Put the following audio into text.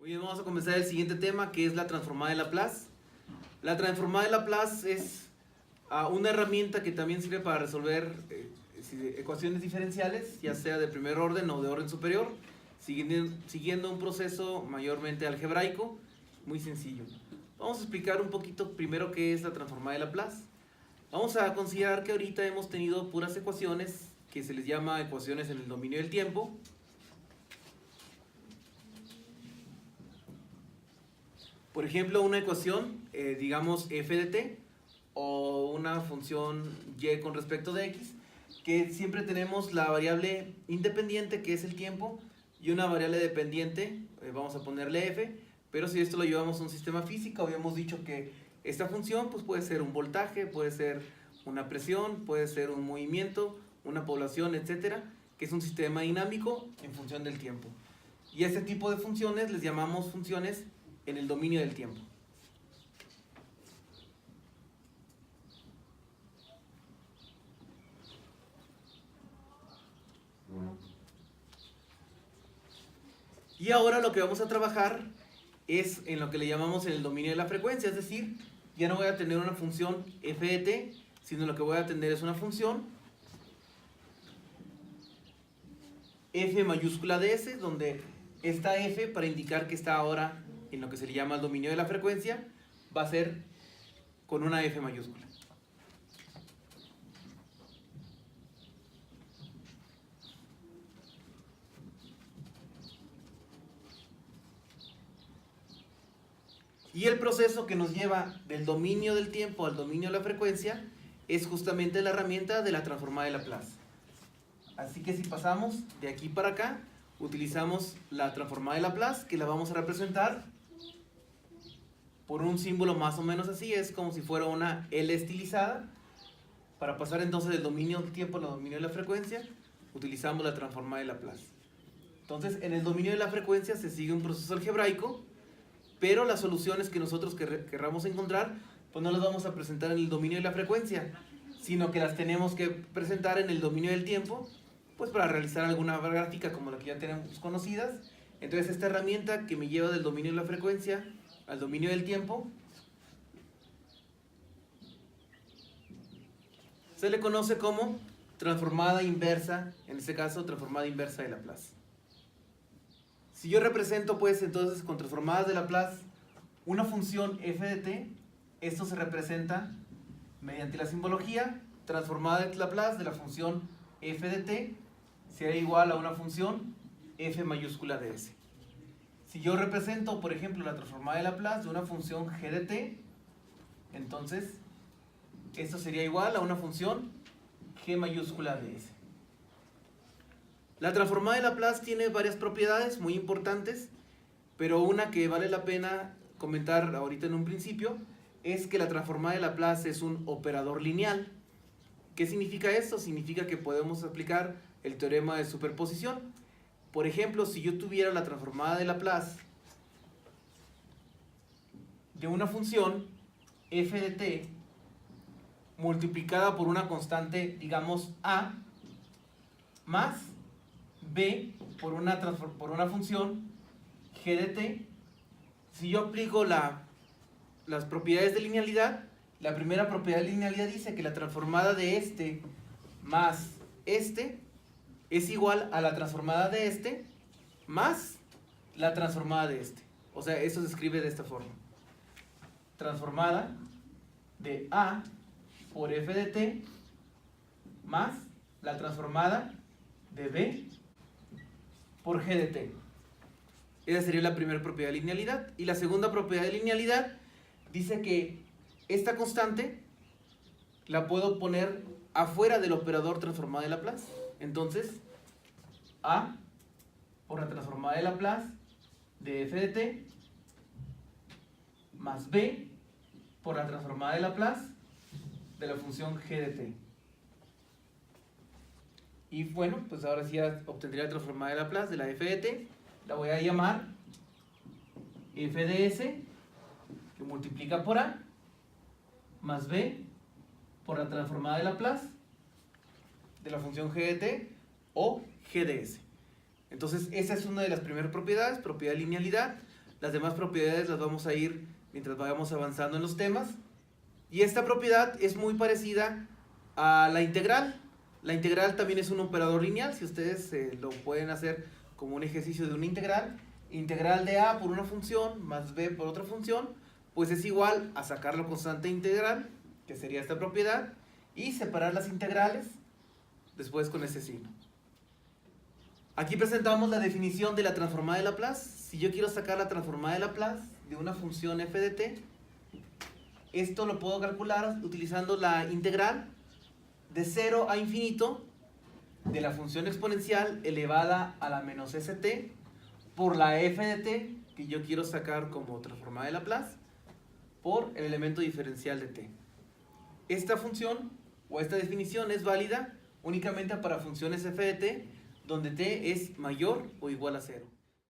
Muy bien, vamos a comenzar el siguiente tema, que es la transformada de Laplace. La transformada de Laplace es una herramienta que también sirve para resolver ecuaciones diferenciales, ya sea de primer orden o de orden superior, siguiendo un proceso mayormente algebraico, muy sencillo. Vamos a explicar un poquito primero qué es la transformada de Laplace. Vamos a considerar que ahorita hemos tenido puras ecuaciones que se les llama ecuaciones en el dominio del tiempo. Por ejemplo, una ecuación, digamos f de t, o una función y con respecto de x, que siempre tenemos la variable independiente, que es el tiempo, y una variable dependiente, vamos a ponerle f, pero si esto lo llevamos a un sistema físico, habíamos dicho que esta función pues, puede ser un voltaje, puede ser una presión, puede ser un movimiento, una población, etcétera, que es un sistema dinámico en función del tiempo. Y a este tipo de funciones les llamamos funciones en el dominio del tiempo. Y ahora lo que vamos a trabajar es en lo que le llamamos en el dominio de la frecuencia, es decir, ya no voy a tener una función f de t, sino lo que voy a tener es una función f mayúscula de s, donde esta f, para indicar que está ahora en lo que se le llama el dominio de la frecuencia, va a ser con una f mayúscula. Y el proceso que nos lleva del dominio del tiempo al dominio de la frecuencia es justamente la herramienta de la transformada de Laplace. Así que si pasamos de aquí para acá, utilizamos la transformada de Laplace, que la vamos a representar por un símbolo más o menos así, es como si fuera una L estilizada. Para pasar entonces del dominio del tiempo al dominio de la frecuencia, utilizamos la transformada de Laplace. Entonces, en el dominio de la frecuencia se sigue un proceso algebraico, pero las soluciones que nosotros querramos encontrar, pues no las vamos a presentar en el dominio de la frecuencia, sino que las tenemos que presentar en el dominio del tiempo, pues para realizar alguna gráfica como la que ya tenemos conocidas. Entonces esta herramienta que me lleva del dominio de la frecuencia al dominio del tiempo se le conoce como transformada inversa, en este caso transformada inversa de Laplace. Si yo represento pues entonces con transformadas de Laplace una función f de t, esto se representa mediante la simbología transformada de Laplace de la función f de t será igual a una función f mayúscula de s. Si yo represento, por ejemplo, la transformada de Laplace de una función g de t, entonces esto sería igual a una función g mayúscula de s. La transformada de Laplace tiene varias propiedades muy importantes, pero una que vale la pena comentar ahorita en un principio es que la transformada de Laplace es un operador lineal. ¿Qué significa esto? Significa que podemos aplicar el teorema de superposición. Por ejemplo, si yo tuviera la transformada de Laplace de una función f de t multiplicada por una constante, digamos a, más b por una función g de t, si yo aplico las propiedades de linealidad, la primera propiedad de linealidad dice que la transformada de este más este es igual a la transformada de este más la transformada de este. O sea, eso se escribe de esta forma. Transformada de a por f de t más la transformada de b por g de t. Esa sería la primera propiedad de linealidad. Y la segunda propiedad de linealidad dice que esta constante la puedo poner afuera del operador transformada de Laplace. Entonces, a por la transformada de Laplace de f de t más b por la transformada de Laplace de la función g de t. Y bueno, pues ahora sí ya obtendría la transformada de Laplace de la f de t. La voy a llamar f de s, que multiplica por a, más b por la transformada de Laplace de la función g de t o g de s. Entonces esa es una de las primeras propiedades, propiedad de linealidad. Las demás propiedades las vamos a ir mientras vayamos avanzando en los temas. Y esta propiedad es muy parecida a la integral. La integral también es un operador lineal, si ustedes lo pueden hacer como un ejercicio de una integral. Integral de a por una función más b por otra función, pues es igual a sacar la constante integral, que sería esta propiedad, y separar las integrales después con ese signo. Aquí presentamos la definición de la transformada de Laplace. Si yo quiero sacar la transformada de Laplace de una función f de t, esto lo puedo calcular utilizando la integral de 0 a infinito de la función exponencial elevada a la menos st por la f de t, que yo quiero sacar como transformada de Laplace, por el elemento diferencial de t. Esta función o esta definición es válida únicamente para funciones f de t donde t es mayor o igual a 0.